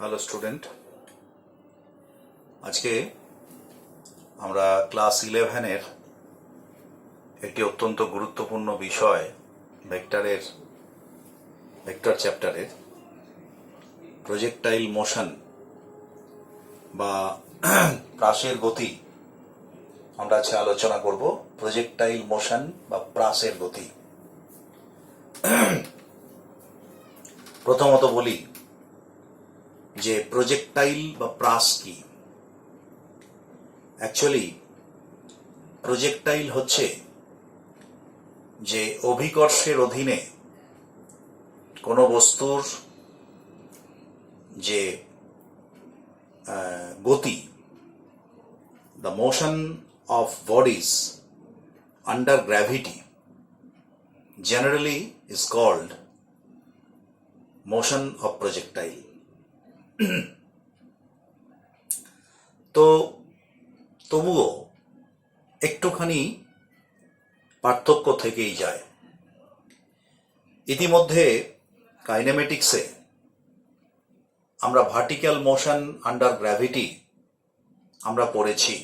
Hello student, আজকে আমরা class 11-এর একটি অত্যন্ত গুরুত্বপূর্ণ বিষয় ভেক্টর চ্যাপ্টারের প্রজেক্টাইল মোশন বা প্রাসের গতি আমরা আজকে আলোচনা করব। প্রজেক্টাইল মোশন বা প্রাসের গতি। প্রথমত বলি যে প্রজেক্টাইল বা প্রাস কি। অ্যাকচুয়ালি প্রজেক্টাইল হচ্ছে যে অভিকর্ষের অধীনে কোনো বস্তুর যে গতি, the motion of bodies under gravity generally is called motion of projectile. তো তবুও একটুখানি পার্থক্য থেকেই যায়। ইতিমধ্যে কাইনেমেটিক্সে আমরা ভার্টিক্যাল মোশন আন্ডার গ্র্যাভিটি আমরা পড়েছি।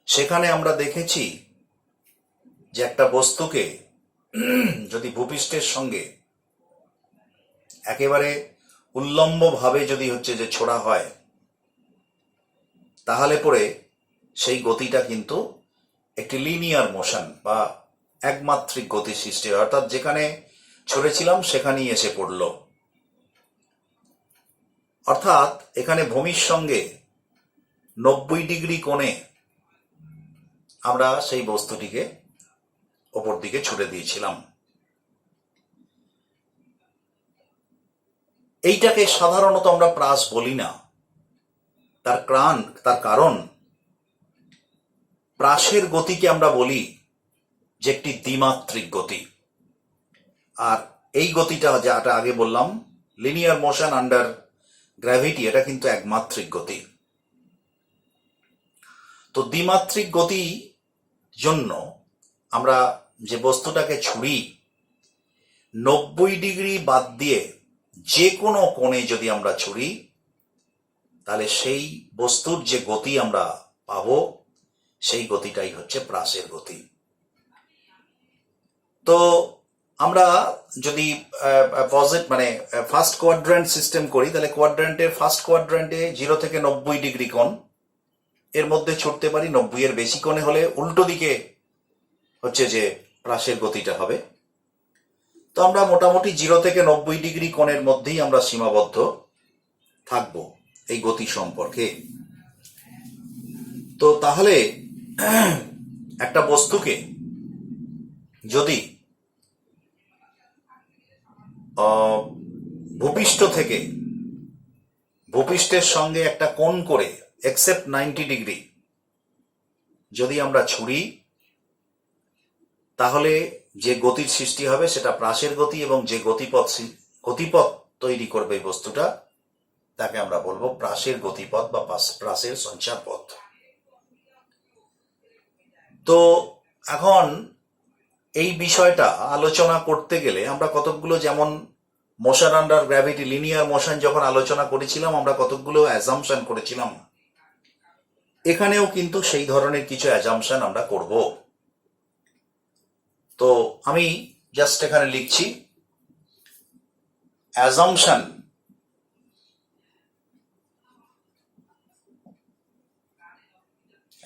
সেখানে আমরা দেখেছি যে একটা বস্তুকে যদি ভূপৃষ্ঠের সঙ্গে একেবারে উল্লম্বভাবে যদি যে ছোড়া হয়, তাহলে পরে সেই গতিটা কিন্তু একটি লিনিয়ার মোশন বা একমাত্রিক গতি সৃষ্টি হয়, অর্থাৎ যেখানে ছড়েছিলাম সেখানেই এসে পড়ল। অর্থাৎ এখানে ভূমির সঙ্গে 90 ডিগ্রি কোণে আমরা সেই বস্তুটিকে ওপর দিকে ছুড়ে দিয়েছিলাম। এইটাকে সাধারণত আমরা প্রাস বলি না। তার কারণ প্রাসের গতিকে আমরা বলি যে একটি দ্বিমাত্রিক গতি, আর এই গতিটা যেটা আগে বললাম লিনিয়ার মোশন আন্ডার গ্র্যাভিটি, এটা কিন্তু একমাত্রিক গতি। তো দ্বিমাত্রিক গতি জন্য আমরা যে বস্তুটাকে ছুড়ি 90 ডিগ্রি বাদ দিয়ে যে কোনো কোণে যদি আমরা ছুড়ি, তাহলে সেই বস্তুর যে গতি আমরা পাবো সেই গতিটাই হচ্ছে প্রাসের গতি। তো আমরা যদি ফার্স্ট কোয়াড্র্যান্ট সিস্টেম করি, তাহলে কোয়াড্র্যান্টের ফার্স্ট কোয়াড্র্যান্টে 0 থেকে 90 ডিগ্রি কোণ এর মধ্যে ছুটতে পারি। 90 এর বেশি কোণে হলে উল্টো দিকে যে প্রাসের গতিটা হবে। তো আমরা মোটামুটি 0 থেকে 90 ডিগ্রি কোণের মধ্যেই আমরা সীমাবদ্ধ থাকবো এই গতি সম্পর্কে। তো তাহলে একটা বস্তুকে যদি ভূপৃষ্ঠের সঙ্গে একটা কোণ করে এক্সেপ্ট 90 ডিগ্রি যদি আমরা ছুড়ি, তাহলে যে গতির সৃষ্টি হবে সেটা প্রাসের গতি, এবং যে গতিপথ তৈরি করবে এই বস্তুটা তাকে আমরা বলবো প্রাসের গতিপথ বা প্রাসের সঞ্চারপথ। তো এখন এই বিষয়টা আলোচনা করতে গেলে আমরা কতকগুলো, যেমন motion under gravity linear motion যখন আলোচনা করেছিলাম, আমরা কতকগুলো অ্যাজাম্পশন করেছিলাম। এখানেও কিন্তু সেই ধরনের কিছু অ্যাজাম্পশন আমরা করব। তো আমি জাস্ট এখানে লিখছি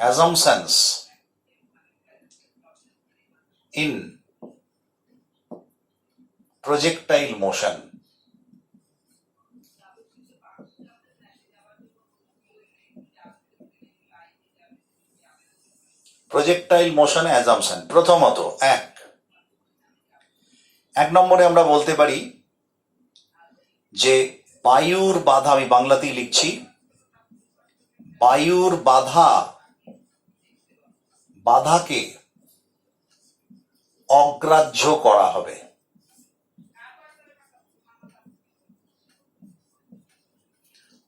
assumptions in projectile motion. Projectile মোশনে অ্যাজাম্পশন। প্রথমত এক নম্বরে আমরা বলতে পারি যে বায়ুর বাধা, আমি বাংলাতেই লিখছি, বায়ুর বাধাকে অগ্রাহ্য করা হবে।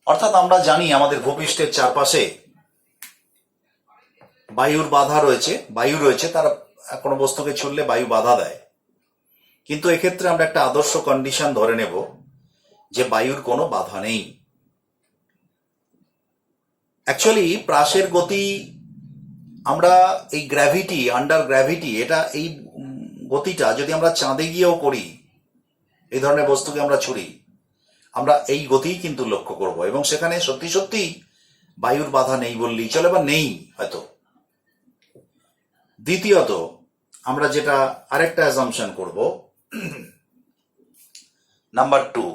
অর্থাৎ আমরা জানি আমাদের ভূপৃষ্ঠের চারপাশে বায়ুর বাধা রয়েছে, তার কোনো বস্তুকে ছুড়লে বায়ু বাধা দেয়। কিন্তু এক্ষেত্রে আমরা একটা আদর্শ কন্ডিশন ধরে নেব যে বায়ুর কোনো বাধা নেই। অ্যাকচুয়ালি প্রাসের গতি আমরা এই গ্র্যাভিটি, আন্ডার গ্র্যাভিটি, এটা এই গতিটা যদি আমরা চাঁদে গিয়েও করি, এই ধরনের বস্তুকে আমরা ছুড়ি, আমরা এই গতিই কিন্তু লক্ষ্য করব, এবং সেখানে সত্যি সত্যি বায়ুর বাধা নেই বললেই চলে, বা নেই হয়তো। দ্বিতীয়ত আমরা যেটা আরেকটা অ্যাজাম্পশন করব, নাম্বার 2,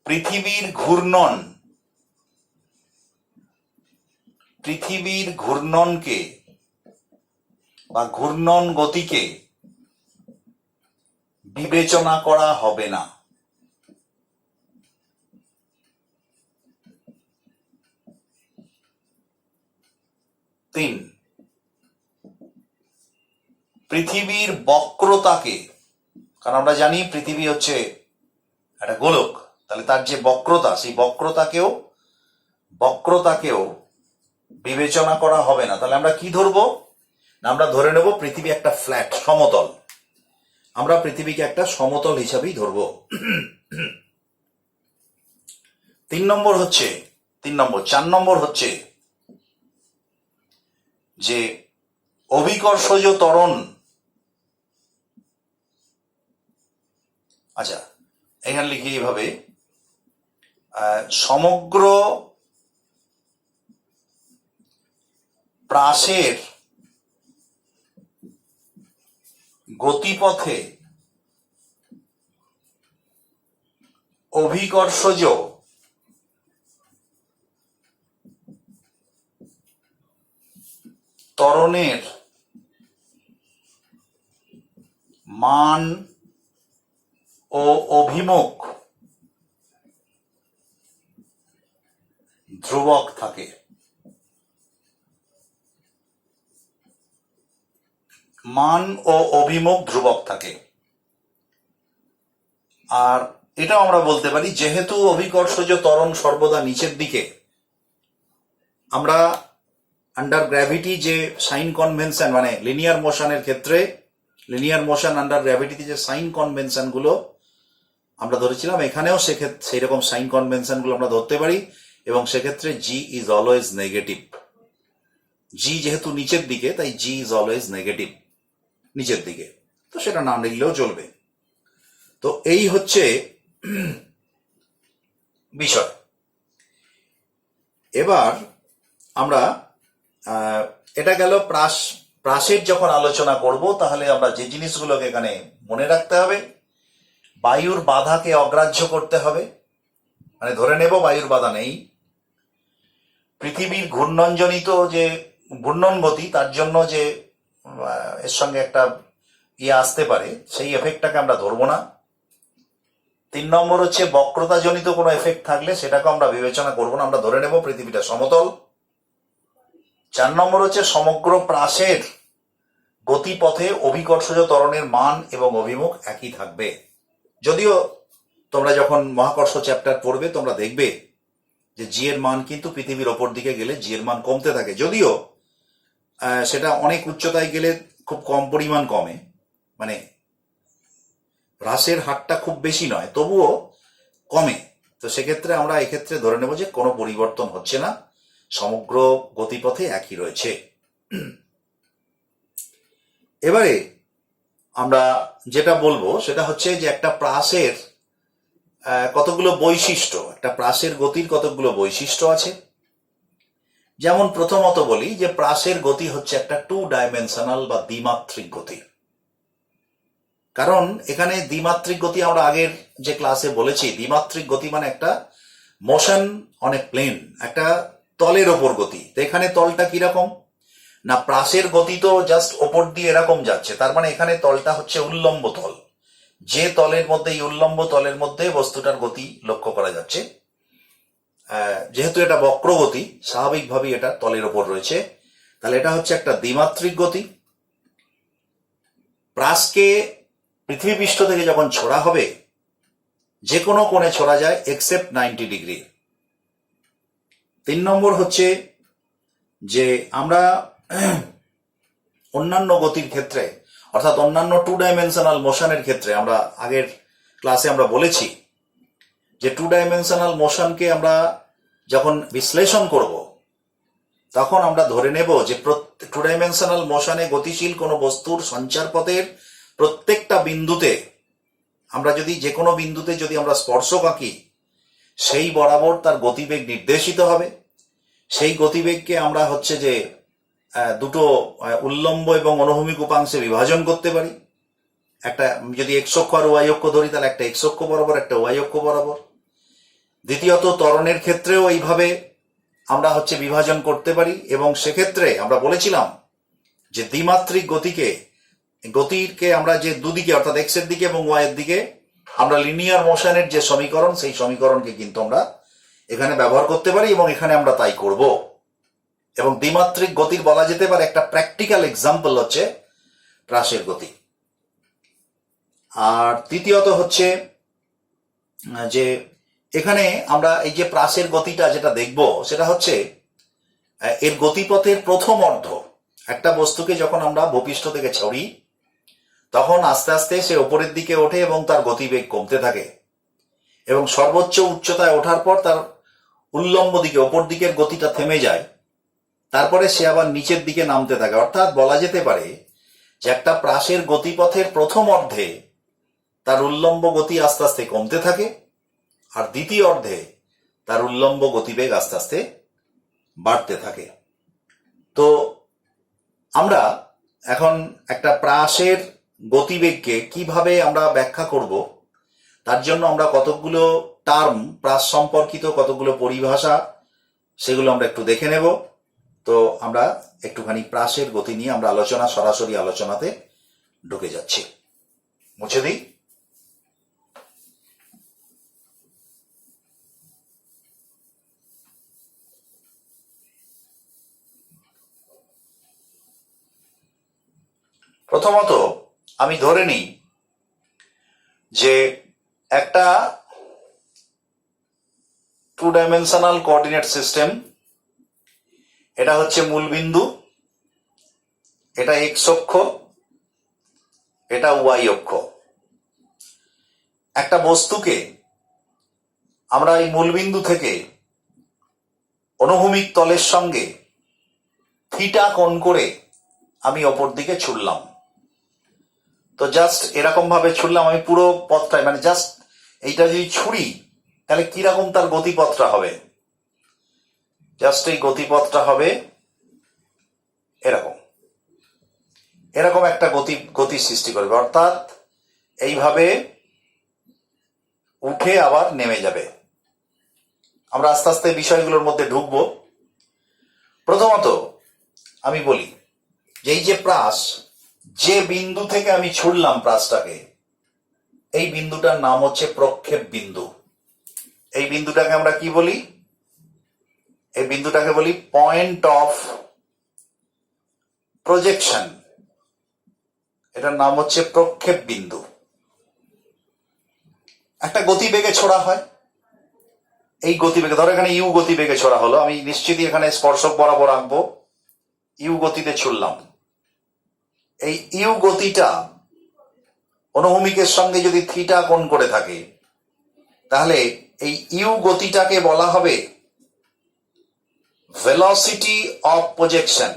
পৃথিবীর ঘূর্ণনকে বা ঘূর্ণন গতিকে বিবেচনা করা হবে না। 3, পৃথিবীর বক্রতাকে, কারণ আমরা জানি পৃথিবী হচ্ছে একটা গোলক, তাহলে তার যে বক্রতা, সেই বক্রতাকেও বিবেচনা করা হবে না। তাহলে আমরা কি ধরবো না, আমরা ধরে নেব পৃথিবী একটা ফ্ল্যাট, সমতল। আমরা পৃথিবীকে একটা সমতল হিসাবেই ধরবো। 4 নম্বর হচ্ছে যে অভিকর্ষজ ত্বরণ, আচ্ছা এখানে লিখি এইভাবে, সমগ্র প্রাসের গতিপথে অভিকর্ষজ ত্বরণের মান ও অভিমুখ ধ্রুবক থাকে। মান ও অভিমুখ ধ্রুবক থাকে। আর এটাও আমরা বলতে পারি, যেহেতু অভিকর্ষজ ত্বরণ সর্বদা নিচের দিকে, আমরা আন্ডার গ্র্যাভিটি যে সাইন কনভেনশন, মানে লিনিয়ার মোশনের ক্ষেত্রে, লিনিয়ার মোশন আন্ডার গ্র্যাভিটিতে যে সাইন কনভেনশন গুলো আমরা ধরেছিলাম, এখানেও সেই রকম সাইন কনভেনশন গুলো আমরা ধরতে পারি, এবং সেক্ষেত্রে জি ইজ অলওয়েজ নেগেটিভ। জি যেহেতু নিচের দিকে, তাই জি ইজ অলওয়েজ নেগেটিভ, নিচের দিকে, তো সেটা না নিলেও চলবে। তো এই হচ্ছে বিষয়। এবার আমরা এটা গেল প্রাসের যখন আলোচনা করব, তাহলে আমরা যে জিনিসগুলোকে এখানে মনে রাখতে হবে, বায়ুর বাধাকে অগ্রাহ্য করতে হবে, মানে ধরে নেব বায়ুর বাধা নেই। পৃথিবীর ঘূর্ণনজনিত যে ঘূর্ণন গতি, তার জন্য যে এর সঙ্গে একটা আসতে পারে, সেই এফেক্টটাকে আমরা ধরবো না। 3 নম্বর হচ্ছে বক্রতাজনিত কোনো এফেক্ট থাকলে সেটাকে আমরা বিবেচনা করবো না, আমরা ধরে নেব পৃথিবীটা সমতল। 4 নম্বর হচ্ছে সমগ্র প্রাসের গতিপথে অভিকর্ষজ ত্বরণের মান এবং অভিমুখ একই থাকবে। যদিও তোমরা যখন মহাকর্ষ চ্যাপ্টার পড়বে, তোমরা দেখবে যে জি এর মান কিন্তু পৃথিবীর ওপর দিকে গেলে জি এর মান কমতে থাকে, যদিও সেটা অনেক উচ্চতায় গেলে খুব কম পরিমাণ কমে, মানে হ্রাসের হারটা খুব বেশি নয়, তবুও কমে। তো সেক্ষেত্রে আমরা এক্ষেত্রে ধরে নেব যে কোনো পরিবর্তন হচ্ছে না, সমগ্র গতিপথে একই রয়েছে। এবারে আমরা যেটা বলবো সেটা হচ্ছে যে একটা প্রাসের কতগুলো বৈশিষ্ট্য, একটা প্রাসের গতির কতগুলো বৈশিষ্ট্য আছে। যেমন প্রথমত বলি যে প্রাসের গতি হচ্ছে একটা 2 ডাইমেনশনাল বা দ্বিমাত্রিক গতি। কারণ এখানে দ্বিমাত্রিক গতি আমরা আগের যে ক্লাসে বলেছি, দ্বিমাত্রিক গতি মানে একটা মোশন অন এ প্লেন, একটা তলের ওপর গতি। তো এখানে তলটা কিরকম না, প্রাসের গতি তো জাস্ট ওপর দিয়ে এরকম যাচ্ছে, তার মানে এখানে তলটা হচ্ছে উল্লম্ব তল, যে তলের মধ্যে, এই উল্লম্ব তলের মধ্যে বস্তুটার গতি লক্ষ্য করা যাচ্ছে। যেহেতু এটা বক্রগতি, স্বাভাবিকভাবেই এটা তলের ওপর রয়েছে, তাহলে এটা হচ্ছে একটা দ্বিমাত্রিক গতি। প্রাসকে পৃথিবী পৃষ্ঠ থেকে যখন ছোড়া হবে, যে কোনো কোণে ছোড়া যায় এক্সেপ্ট 90 ডিগ্রি। 3 নম্বর হচ্ছে যে আমরা অন্যান্য গতির ক্ষেত্রে, অর্থাৎ অন্যান্য 2 ডাইমেনশনাল মোশনের ক্ষেত্রে, আমরা আগের ক্লাসে আমরা বলেছি যে টু ডাইমেনশনাল মোশনকে আমরা যখন বিশ্লেষণ করব তখন আমরা ধরে নেব যে টু ডাইমেনশনাল মোশনে গতিশীল কোনো বস্তুর সঞ্চারপথের প্রত্যেকটা বিন্দুতে আমরা যদি যে কোনো বিন্দুতে যদি আমরা স্পর্শক আঁকি সেই বরাবর তার গতিবেগ নির্দেশিত হবে। সেই গতিবেগকে আমরা হচ্ছে যে দুটো উল্লম্ব এবং অনুভূমিক উপাংশে বিভাজন করতে পারি। একটা যদি এক্স অক্ষ আর ওয়াই অক্ষ ধরি তাহলে একটা এক্স অক্ষ বরাবর, একটা ওয়াই অক্ষ বরাবর। দ্বিতীয়ত ত্বরণের ক্ষেত্রেও এইভাবে আমরা হচ্ছে বিভাজন করতে পারি, এবং সেক্ষেত্রে আমরা বলেছিলাম যে দ্বিমাত্রিক গতিকে আমরা যে দুদিকে অর্থাৎ এক্স এর দিকে এবং ওয়াই এর দিকে আমরা লিনিয়ার মোশনের যে সমীকরণ সেই সমীকরণকে কিন্তু আমরা এখানে ব্যবহার করতে পারি, এবং এখানে আমরা তাই করব। এবং দ্বিমাত্রিক গতির বলা যেতে পারে একটা প্র্যাকটিক্যাল এক্সাম্পল হচ্ছে প্রাসের গতি। আর তৃতীয়ত হচ্ছে যে এখানে আমরা এই যে প্রাসের গতিটা যেটা দেখব সেটা হচ্ছে এর গতিপথের প্রথম অর্ধ। একটা বস্তুকে যখন আমরা ভূপৃষ্ঠ থেকে ছড়ি তখন আস্তে আস্তে সে ওপরের দিকে ওঠে এবং তার গতিবেগ কমতে থাকে, এবং সর্বোচ্চ উচ্চতায় ওঠার পর তার উল্লম্ব দিকে ওপর দিকের গতিটা থেমে যায়, তারপরে সে আবার নিচের দিকে নামতে থাকে। অর্থাৎ বলা যেতে পারে যে একটা প্রাসের গতিপথের প্রথম অর্ধে তার উল্লম্ব গতি আস্তে আস্তে কমতে থাকে, আর দ্বিতীয় অর্ধে তার উল্লম্ব গতিবেগ আস্তে আস্তে বাড়তে থাকে। তো আমরা এখন একটা প্রাসের গতিবেগকে কিভাবে আমরা ব্যাখ্যা করব তার জন্য আমরা কতগুলো টার্ম প্রাস সম্পর্কিত কতগুলো পরিভাষা সেগুলো আমরা একটু দেখে নেব। তো আমরা একটুখানি প্রাসের গতি নিয়ে আমরা সরাসরি আলোচনাতে ঢুকে যাচ্ছি। মুছে দিই। প্রথমত আমি ধরে নিই যে একটা টু ডাইমেনশনাল কোঅর্ডিনেট সিস্টেম, এটা হচ্ছে মূল বিন্দু, এটা এক্স অক্ষ, এটা ওয়াই অক্ষ। একটা বস্তুকে আমরা এই মূলবিন্দু থেকে অনুভূমিক তলের সঙ্গে থিটা কোণ করে আমি ওপর দিকে ছুড়লাম। তো জাস্ট এরকম ভাবে ছুড়লাম আমি পুরো পথটায়, মানে জাস্ট এইটা যদি ছুড়ি তাহলে কিরকম তার গতিপথটা হবে। জাস্ট এই গতিপথটা হবে এরকম এরকম একটা গতি সৃষ্টি করবে, অর্থাৎ এইভাবে উঠে আবার নেমে যাবে। আমরা আস্তে আস্তে বিষয়গুলোর মধ্যে ঢুকবো। প্রথমত আমি বলি যে এই যে প্রাস, যে বিন্দু থেকে আমি ছুড়লাম প্রাসটাকে, এই বিন্দুটার নাম হচ্ছে প্রক্ষেপ বিন্দু। এই বিন্দুটাকে আমরা কি বলি? এই বিন্দুটাকে বলি পয়েন্ট অফ প্রজেকশন। এটার নাম হচ্ছে প্রক্ষেপ বিন্দু। একটা গতিবেগে ছোড়া হয়, এই গতিবেগে ধরো এখানে ইউ গতিবেগে ছোড়া হলো, আমি নিশ্চিতই এখানে স্পর্শক বরাবর আঁকবো, ইউ গতিতে ছুড়লাম। এই ইউ গতিটা অনুভূমিকের সঙ্গে যদি থিটা কোণ করে থাকে তাহলে এই ইউ গতিটাকে বলা হবে velocity of projection.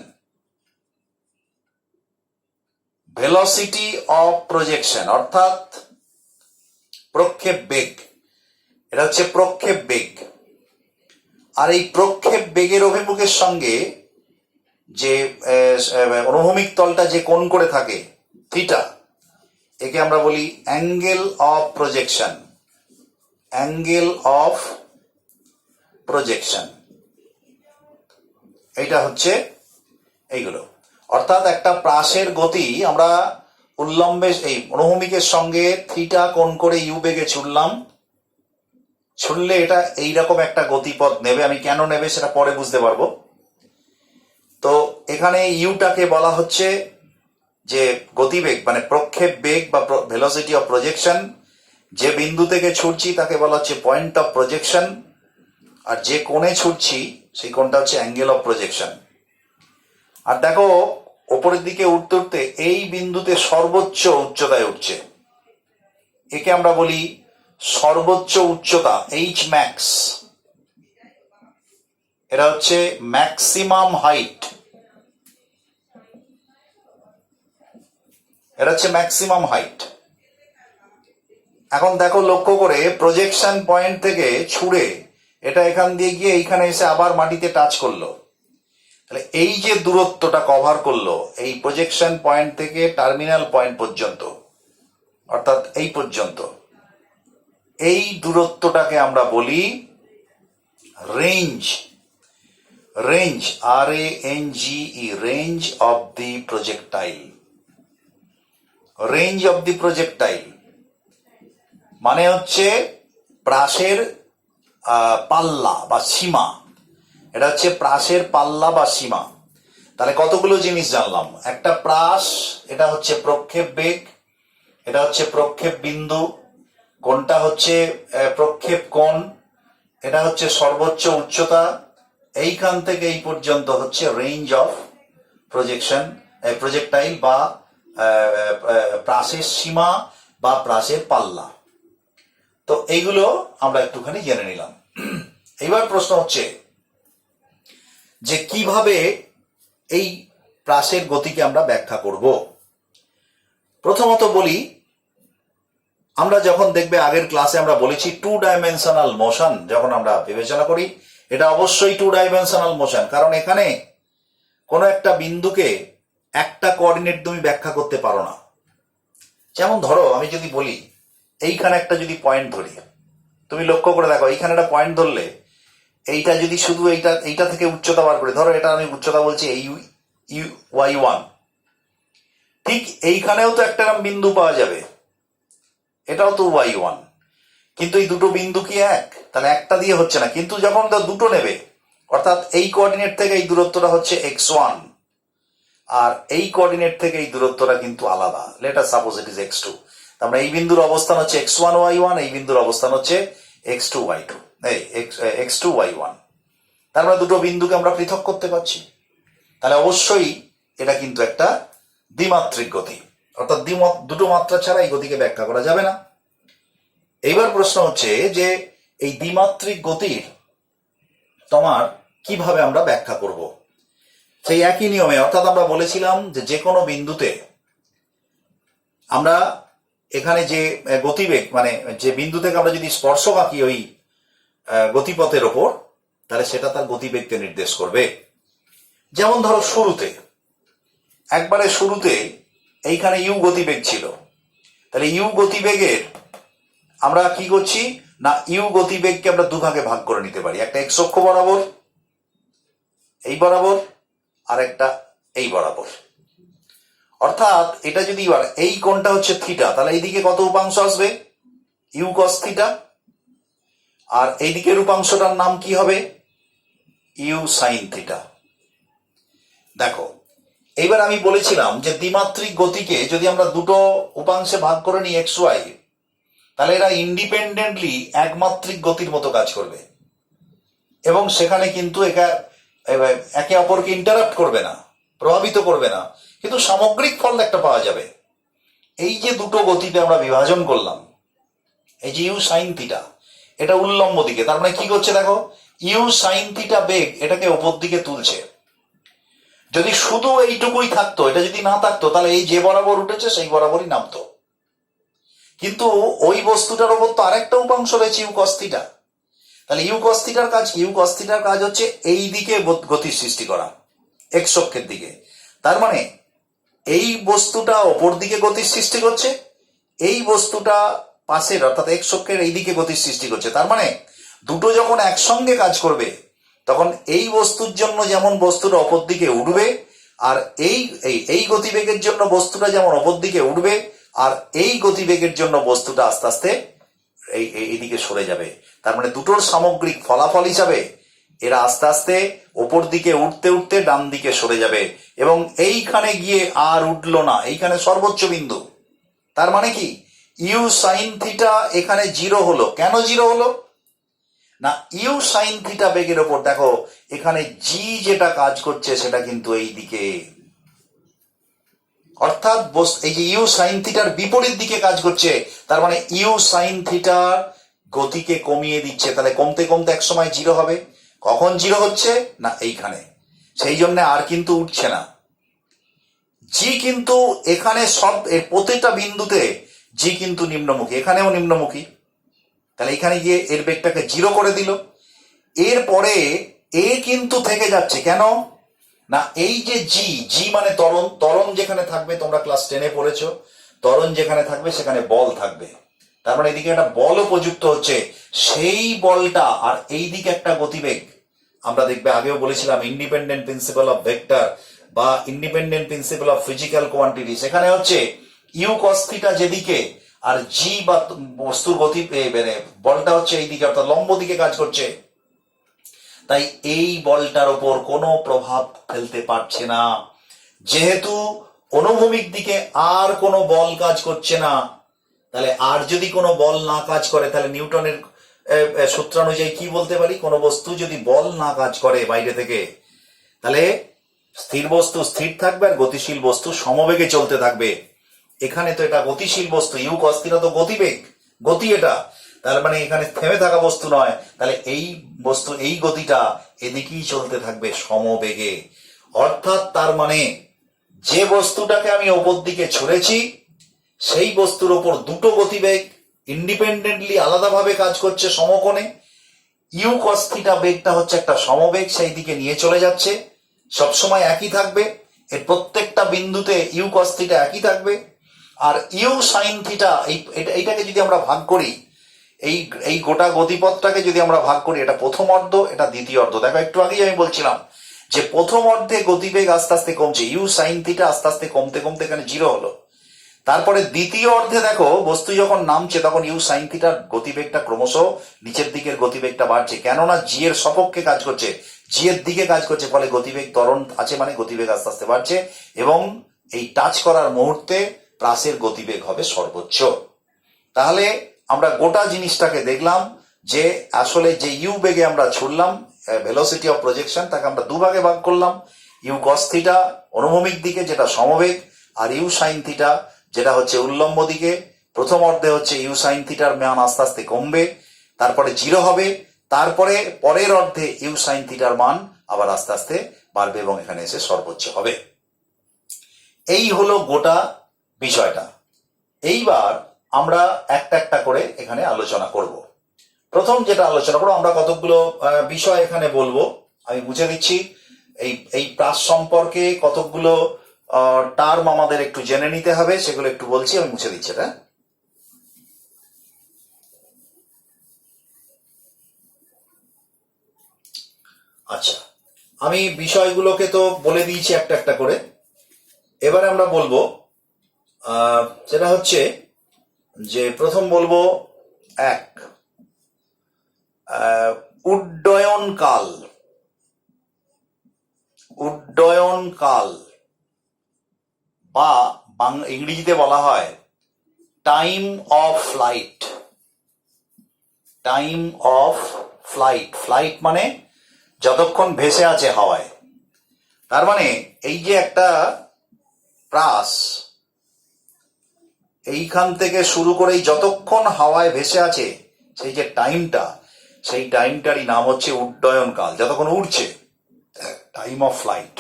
Velocity of projection অর্থাৎ প্রক্ষেপ বেগ। এটা হচ্ছে প্রক্ষেপ বেগ। আর এই প্রক্ষেপ বেগের অভিমুখের সঙ্গে যে অনুভূমিক তলটা যে কোণ করে থাকে থিটা, একে আমরা বলি angle of projection. Angle of projection এইটা হচ্ছে এইগুলো। অর্থাৎ একটা প্রাসের গতি আমরা উল্লম্বে এই অনুভূমিকের সঙ্গে থিটা কোণ করে ইউ বেগে ছুড়লাম, ছুড়লে এটা এইরকম একটা গতিপথ নেবে। আমি কেন নেবে সেটা পরে বুঝতে পারবো। তো এখানে ইউটাকে বলা হচ্ছে যে গতিবেগ, মানে প্রক্ষেপ বেগ বা ভেলোসিটি অফ প্রজেকশন। যে বিন্দু থেকে ছুটছি তাকে বলা হচ্ছে পয়েন্ট অফ প্রজেকশন, আর যে কোণে ছুটছি সেই কোণটা হচ্ছে অ্যাঙ্গেল অফ প্রজেকশন। আর দেখো ওপরের দিকে উঠতে উঠতে এই বিন্দুতে সর্বোচ্চ উচ্চতায় উঠছে, একে আমরা বলি সর্বোচ্চ উচ্চতা এইচ ম্যাক্স, এটা হচ্ছে ম্যাক্সিমাম হাইট, এটা হচ্ছে ম্যাক্সিমাম হাইট। এখন দেখো লক্ষ্য করে প্রজেকশন পয়েন্ট থেকে ছুঁড়ে এটা এখান দিয়ে গিয়ে এইখানে এসে আবার মাটিতে টাচ করলো, তাহলে এই যে দূরত্বটা কভার করলো এই প্রজেকশন পয়েন্ট থেকে টার্মিনাল পয়েন্ট পর্যন্ত, অর্থাৎ এই পর্যন্ত, এই দূরত্বটাকে আমরা বলি range. Range, RANGE, range of the projectile. Range of the projectile মানে হচ্ছে প্রাসের পাল্লা বা সীমা, এটা হচ্ছে প্রাসের পাল্লা বা সীমা। তাহলে কতগুলো জিনিস জানলাম, একটা প্রাস, এটা হচ্ছে প্রক্ষেপ বেগ, এটা হচ্ছে প্রক্ষেপ বিন্দু, কোনটা হচ্ছে প্রক্ষেপ কোণ, এটা হচ্ছে সর্বোচ্চ উচ্চতা, এইখান থেকে এই পর্যন্ত হচ্ছে রেঞ্জ অফ প্রজেকশন প্রজেক্টাইল বা প্রাসের সীমা বা প্রাসের পাল্লা। তো এইগুলো আমরা একটুখানি জেনে নিলাম। এইবার প্রশ্ন হচ্ছে যে কিভাবে এই প্রাসের গতিকে আমরা ব্যাখ্যা করব। প্রথমত বলি, আমরা যখন দেখবে আগের ক্লাসে আমরা বলেছি 2 ডাইমেনশনাল মোশন যখন আমরা বিবেচনা করি, এটা অবশ্যই 2 ডাইমেনশনাল মোশন, কারণ এখানে কোনো একটা বিন্দুকে একটা কোঅর্ডিনেট তুমি ব্যাখ্যা করতে পারো না। যেমন ধরো আমি যদি বলি এইখানে একটা যদি পয়েন্ট ধরি, তুমি লক্ষ্য করে দেখো এইখানে একটা পয়েন্ট ধরলে এইটা যদি শুধু এইটা থেকে উচ্চতা বার করে, ধরো এটা আমি উচ্চতা বলছি এই y1, ঠিক এইখানেও তো একটা বিন্দু পাওয়া যাবে, এটাও তো y1, কিন্তু এই দুটো বিন্দু কি এক? তাহলে একটা দিয়ে হচ্ছে না, কিন্তু যখন দুটো নেবে, অর্থাৎ এই কোঅর্ডিনেট থেকে এই দূরত্বটা হচ্ছে x1 আর এই কোঅর্ডিনেট থেকে এই দূরত্বটা কিন্তু আলাদা, let us suppose it is x2। তার মানে এই বিন্দুর অবস্থান হচ্ছে x1 y1, এই বিন্দুর অবস্থান হচ্ছে x2 y2, x2 y1। তার মানে দুটো বিন্দুকে আমরা পৃথক করতে পারছি। তাহলে অবশ্যই এটা কিন্তু একটা দ্বিমাত্রিক গতি, অর্থাৎ দুটো মাত্রা ছাড়া এই গতিকে ব্যাখ্যা করা যাবে না। এইবার প্রশ্ন হচ্ছে যে এই দ্বিমাত্রিক গতির তোমার কিভাবে আমরা ব্যাখ্যা করব। সেই একই নিয়মে, অর্থাৎ আমরা বলেছিলাম যে কোনো বিন্দুতে আমরা এখানে যে গতিবেগ, মানে যে বিন্দু থেকে আমরা যদি স্পর্শক আঁকি ওই গতিপথের ওপর, তাহলে সেটা তার গতিবেগকে নির্দেশ করবে। যেমন ধরো একবারে শুরুতে এইখানে ইউ গতিবেগ ছিল, তাহলে ইউ গতিবেগের আমরা কি করছি না, ইউ গতিবেগকে আমরা দুভাগে ভাগ করে নিতে পারি, একটা এক্স অক্ষ বরাবর এই বরাবর, আর একটা এই বরাবর। অর্থাৎ এটা যদি এই কোণটা হচ্ছে থিটা, তাহলে এইদিকে কত উপাংশ আসবে, ইউ কস থিটা, আর এইদিকের উপাংশটার নাম কি হবে, ইউ সাইন থিটা। দেখো এইবার আমি বলেছিলাম যে দ্বিমাত্রিক গতিকে যদি আমরা দুটো উপাংশে ভাগ করে নিই এক্স ওয়াই, তাহলে এরা ইন্ডিপেন্ডেন্টলি একমাত্রিক গতির মতো কাজ করবে এবং সেখানে কিন্তু একে অপরকে ইন্টারাপ্ট করবে না, প্রভাবিত করবে না, কিন্তু সামগ্রিক ফল একটা পাওয়া যাবে। এই যে দুটো গতিতে আমরা বিভাজন করলাম, এই যে ইউ সাইন থিটা, এটা উল্লম্ব দিকে, তার মানে কি করছে দেখো, ইউ সাইন থিটা বেগ এটাকে ওপর দিকে তুলছে। যদি শুধু এইটুকুই থাকতো, এটা যদি না থাকতো, তাহলে এই যে বরাবর উঠেছে সেই বরাবরই নামতো, কিন্তু ওই বস্তুটার ওপর তো আরেকটা উপাংশ রয়েছে ইউ কস থিটা। তাহলে ইউ কস থিটার কাজ হচ্ছে এই দিকে গতির সৃষ্টি করা, এক্স অক্ষের দিকে। তার মানে এই বস্তুটা ওপর দিকে গতির সৃষ্টি করছে, এই বস্তুটা পাশের অর্থাৎ এক্স অক্ষের এই দিকে গতির সৃষ্টি করছে। তার মানে দুটো যখন একসঙ্গে কাজ করবে, তখন এই বস্তুর জন্য যেমন বস্তুটা অপর দিকে উঠবে, আর এই গতিবেগের জন্য বস্তুটা যেমন অপর দিকে উঠবে, আর এই গতিবেগের জন্য বস্তুটা আস্তে আস্তে এইদিকে সরে যাবে। তার মানে দুটোর সামগ্রিক ফলাফল হিসাবে এরা আস্তে আস্তে ওপর দিকে উঠতে উঠতে ডান দিকে সরে যাবে এবং এইখানে গিয়ে আর উঠলো না, এইখানে সর্বোচ্চ বিন্দু। তার মানে কি, ইউ সাইন থিটা এখানে 0 হলো। কেন 0 হলো না, ইউ সাইন থিটা বেগের ওপর দেখো এখানে জি যেটা কাজ করছে সেটা কিন্তু এই দিকে, অর্থাৎ এই যে ইউ সাইন থিটার বিপরীত দিকে কাজ করছে, তার মানে ইউ সাইন থিটার গতিকে কমিয়ে দিচ্ছে। তাহলে কমতে কমতে এক সময় জিরো হবে। কখন জিরো হচ্ছে না এইখানে, সেই জন্য আর কিন্তু উঠছে না। জি কিন্তু এখানে সব প্রতিটা বিন্দুতে জি কিন্তু নিম্নমুখী, এখানেও নিম্নমুখী। তাহলে এখানে গিয়ে এর বেগটাকে জিরো করে দিল। এরপরে এ কিন্তু থেকে যাচ্ছে, কেন না এই যে জি, জি মানে ত্বরণ, ত্বরণ যেখানে থাকবে, তোমরা ক্লাস 10-এ পড়েছো, ত্বরণ যেখানে থাকবে সেখানে বল থাকবে। তার মানে এদিকে একটা বলও প্রযুক্ত হচ্ছে, সেই বলটা আর এই দিকে একটা গতিবেগ। আমরা দেখবে আগেও বলেছিলাম ইন্ডিপেন্ডেন্ট প্রিন্সিপাল অফ ভেক্টর বা independent principal of physical quantity, সেখানে হচ্ছে ইউ কস থিটা যেদিকে আর জি বা বস্তুর গতি মানে বলটা হচ্ছে এইদিকে, অর্থাৎ লম্ব দিকে কাজ করছে। তাই এই বলটার ওপর কোনো প্রভাব ফেলতে পারছে না, যেহেতু অনুভূমিক দিকে আর কোনো বল কাজ করছে না। তাহলে আর যদি কোনো বল না কাজ করে, তাহলে নিউটনের সূত্রানুযায়ী কি বলতে পারি, কোনো বস্তু যদি বল না কাজ করে বাইরে থেকে, তাহলে স্থির বস্তু স্থির থাকবে আর গতিশীল বস্তু সমবেগে চলতে থাকবে। এখানে তো এটা গতিশীল বস্তু, ইউ কস থিটা তো গতিবেগ, গতি এটা, তার মানে এখানে থেমে থাকা বস্তু নয়। তাহলে এই বস্তু এই গতিটা এদিকেই চলতে থাকবে সমবেগে। অর্থাৎ তার মানে যে বস্তুটাকে আমি ওপর দিকে ছুঁড়েছি সেই বস্তুর ওপর দুটো গতিবেগ ইন্ডিপেন্ডেন্টলি আলাদাভাবে কাজ করছে সমকোণে। ইউ কস থিটা বেগটা হচ্ছে একটা সমবেগ, সেই দিকে নিয়ে চলে যাচ্ছে, সবসময় একই থাকবে। এর প্রত্যেকটা বিন্দুতে ইউ কস থিটা একই থাকবে। আর ইউ সাইন থিটা এইটাকে যদি আমরা ভাগ করি, এই গোটা গতিপথটাকে যদি আমরা ভাগ করি, এটা প্রথম অর্ধ, এটা দ্বিতীয় অর্ধ। দেখো একটু আগেই আমি বলছিলাম যে প্রথম অর্ধে গতিবেগ আস্তে আস্তে কমছে, ইউ সাইন থিটা আস্তে আস্তে কমতে কমতে এখানে জিরো হলো। তারপরে দ্বিতীয় অর্ধে দেখো বস্তু যখন নামছে তখন ইউ সাইন থিটার গতিবেগটা ক্রমশ নিচের দিকের গতিবেগটা বাড়ছে, কেননা জি এর সপক্ষে কাজ করছে, জি এর দিকে কাজ করছে, ফলে গতিবেগ ত্বরণ আছে, মানে গতিবেগ আস্তে আস্তে বাড়ছে। এবং এই টাচ করার মুহূর্তে প্রাসের গতিবেগ হবে সর্বোচ্চ। তাহলে আমরা গোটা জিনিসটাকে দেখলাম যে আসলে যে ইউ বেগে আমরা ছুড়লাম, ভেলোসিটি অফ প্রজেকশন, তাকে আমরা দুভাগে ভাগ করলাম। ইউ কস থিটা অনুভূমিক দিকে যেটা সমবেগ, আর ইউ সাইন থিটা যেটা হচ্ছে উল্লম্ব দিকে। প্রথম অর্ধে হচ্ছে ইউ সাইন থিটার মান আস্তে আস্তে কমবে, তারপরে জিরো হবে। তারপরে পরের অর্ধে ইউ সাইন থিটার মান আবার আস্তে আস্তে বাড়বে এবং এখানে এসে সর্বোচ্চ হবে। এই হলো গোটা বিষয়টা। এইবার আমরা একটা একটা করে এখানে আলোচনা করব। প্রথম যেটা আলোচনা করবো, আমরা কতগুলো বিষয় এখানে বলবো, আমি বুঝে দিচ্ছি। এই প্রাস সম্পর্কে কতগুলো টার্ম আমাদের একটু জেনে নিতে হবে, সেগুলো একটু বলছি, আমি মুছে দিচ্ছি এটা। আচ্ছা, আমি বিষয়গুলোকে তো বলে দিয়েছি একটা একটা করে। এবারে আমরা বলবো যেটা হচ্ছে যে প্রথম বলবো এক, উড্ডয়ন কাল। উড্ডয়ন কাল বা ইংরেজিতে বলা হয় time of flight. Time of flight, flight মানে যতক্ষণ ভেসে আছে হাওয়ায়। তার মানে এই যে একটা প্রাস এইখান থেকে শুরু করে যতক্ষণ হাওয়ায় ভেসে আছে সেই যে টাইমটা, সেই টাইমটারই নাম হচ্ছে উড্ডয়ন কাল, যতক্ষণ উড়ছে, টাইম অফ ফ্লাইট।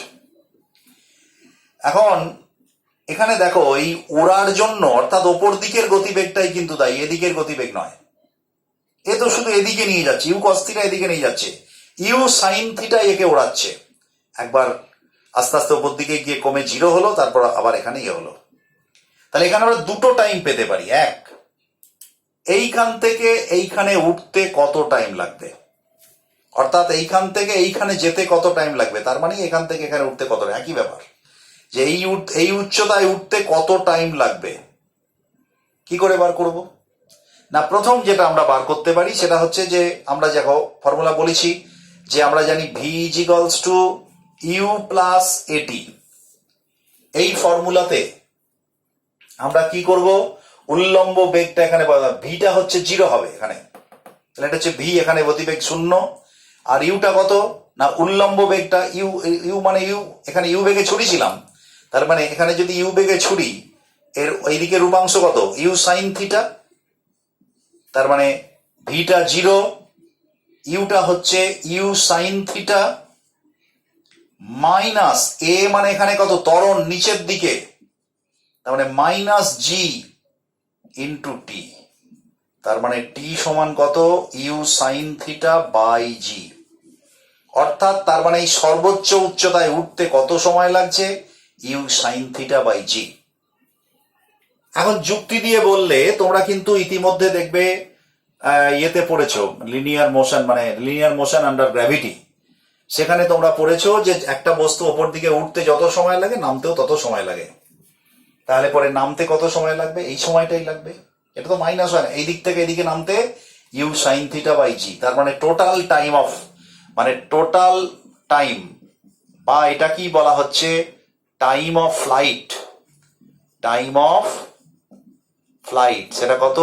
এখন এখানে দেখো এই উড়ার জন্য অর্থাৎ ওপর দিকের গতিবেগটাই কিন্তু দায়ী, এদিকের গতিবেগ নয়। এ তো শুধু এদিকে নিয়ে যাচ্ছে, ইউ কস থিটা এদিকে নিয়ে যাচ্ছে, ইউ সাইন থিটা একে ওড়াচ্ছে। একবার আস্তে আস্তে ওপর দিকে গিয়ে কমে জিরো হলো, তারপর আবার এখানে ইয়ে হলো। তাহলে এখানে আমরা দুটো টাইম পেতে পারি। এক, এইখান থেকে এইখানে উঠতে কত টাইম লাগবে, অর্থাৎ এইখান থেকে এইখানে যেতে কত টাইম লাগবে, তার মানে এখান থেকে এখানে উঠতে কত, একই ব্যাপার, যে এই উচ্চতায় উঠতে কত টাইম লাগবে। কি করে বার করব না, প্রথম যেটা আমরা বার করতে পারি সেটা হচ্ছে যে আমরা দেখো ফর্মুলা বলেছি যে আমরা জানি v is equals to u plus at. এই ফর্মুলাতে আমরা কি করব, উল্লম্ব বেগটা এখানে ভিটা হচ্ছে জিরো হবে এখানে, তাহলে এটা হচ্ছে ভি, এখানে গতিবেগ শূন্য। আর ইউটা কত না উল্লম্ব বেগটা ইউ, ইউ মানে ইউ, এখানে ইউ বেগে ছড়িয়েছিলাম, তার মানে এখানে যদি ইউ বেগে ছুরি, এর এইদিকে রূপাংশ কত? U sine theta. তার মানে ভিটা 0, ইউটা হচ্ছে u sine theta minus a, মানে এখানে কত? ত্বরণ নিচের দিকে, তার মানে মাইনাস জি ইন্টু টি। তার মানে টি সমান কত? U sine theta by g. অর্থাৎ তার মানে এই সর্বোচ্চ উচ্চতায় উঠতে কত সময় লাগছে? You sine theta by g. এখন যুক্তি দিয়ে বললে তোমরা কিন্তু ইতিমধ্যে দেখবে ইয়েতে পড়েছো, লিনিয়ার মোশন, মানে লিনিয়ার মোশন আন্ডার গ্র্যাভিটি। সেখানে তোমরা পড়েছো যে একটা বস্তু ওপর দিকে উঠতে যত সময় লাগে নামতেও তত সময় লাগে। তাহলে পরে নামতে কত সময় লাগবে? এই সময়টাই লাগবে। এটা তো মাইনাস হয় না, এই দিক থেকে এদিকে নামতে u sine theta by g. তার মানে টোটাল টাইম অফ, মানে টোটাল টাইম, বা এটা কি বলা হচ্ছে? Time of flight. Time of flight সেটা কত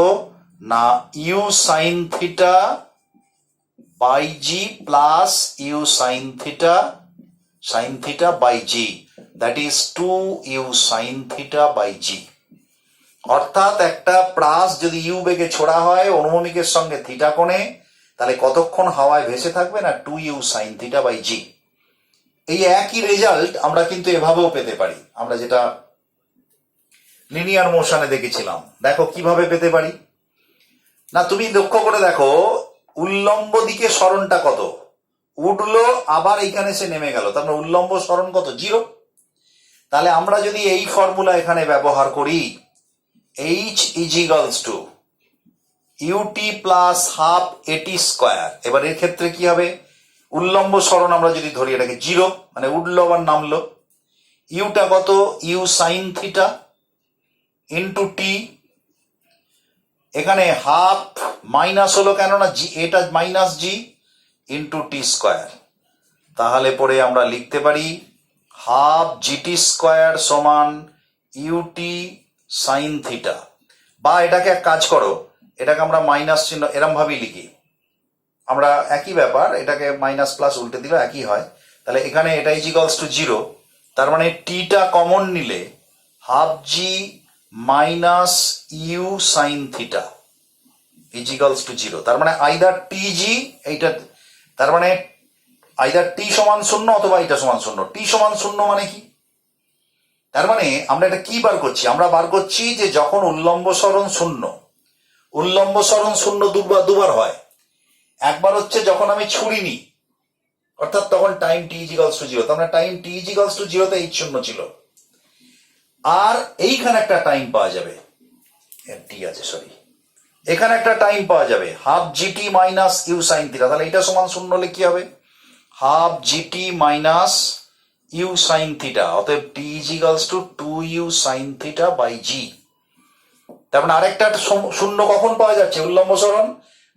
না? U sine theta by g plus u sine theta by g, that is 2 u sine theta by g. অর্থাৎ একটা প্রাস যদি ইউ বেগে ছোড়া হয় অনুভূমিকের সঙ্গে থিটা কোণে, তাহলে কতক্ষণ হাওয়ায় ভেসে থাকবে না? 2 ইউ সাইন থিটা বাই জি। এই একই রেজাল্ট আমরা কিন্তু এভাবেও পেতে পারি, আমরা যেটা লিনিয়ার মোশনে দেখেছিলাম। দেখো কিভাবে পেতে পারি না, তুমি লক্ষ্য করে দেখো উল্লম্ব দিকে সরণটা কত? উঠলো আবার এইখানে সে নেমে গেল, তার মানে উল্লম্ব সরণ কত? 0। তাহলে আমরা যদি এই ফর্মুলা এখানে ব্যবহার করি, h is equals to ut plus half এটি স্কোয়ার। এবার এর ক্ষেত্রে কি হবে? উল্লম্ব সরণ আমরা যদি ধরি এটাকে 0, মানে উঠলো আবার নামলো। ইউটা কত? ইউ সাইন থিটা ইন্টু টি। এখানে হাফ মাইনাস হলো কেননা জি, এটা মাইনাস জি ইন্টু টি স্কোয়ার। তাহলে পরে আমরা লিখতে পারি হাফ জিটি স্কোয়ার সমান ইউটি সাইন থিটা। বা এটাকে এক কাজ করো, এটাকে আমরা মাইনাস চিহ্ন এরম ভাবেই লিখি, আমরা একই ব্যাপার, এটাকে মাইনাস প্লাস উল্টে দিলে একই হয়। তাহলে এখানে এটা ইজ ইকুয়ালস টু 0, তার মানে টিটা কমন নিলে half g minus u sine theta is equals to 0। তার মানে আইদার টি জি, এইটা তার মানে আইদার টি সমান 0 অথবা এটা সমান 0। টি সমান 0 মানে কি? তার মানে আমরা এটা কি বার করছি? আমরা বার করছি যে যখন উল্লম্ব সরণ 0, উল্লম্ব সরণ 0 দুবার হয়। একবার হচ্ছে যখন আমি ছুরি নিই, অর্থাৎ তখন time T is equals to 0, তার মানে time T is equals to 0 তে এইচ 0 ছিল। আর এইখানে একটা টাইম পাওয়া যাবে, টি আছে সরি, এখানে একটা টাইম পাওয়া যাবে half g t minus u sine theta. তাহলে এটা সমান 0 হলে কি হবে? Half g t minus u sine theta, অতএব t is equals to 2 u sine theta by g. তার মানে আরেকটা 0 কখন পাওয়া যাচ্ছে উল্লম্ব সরণ?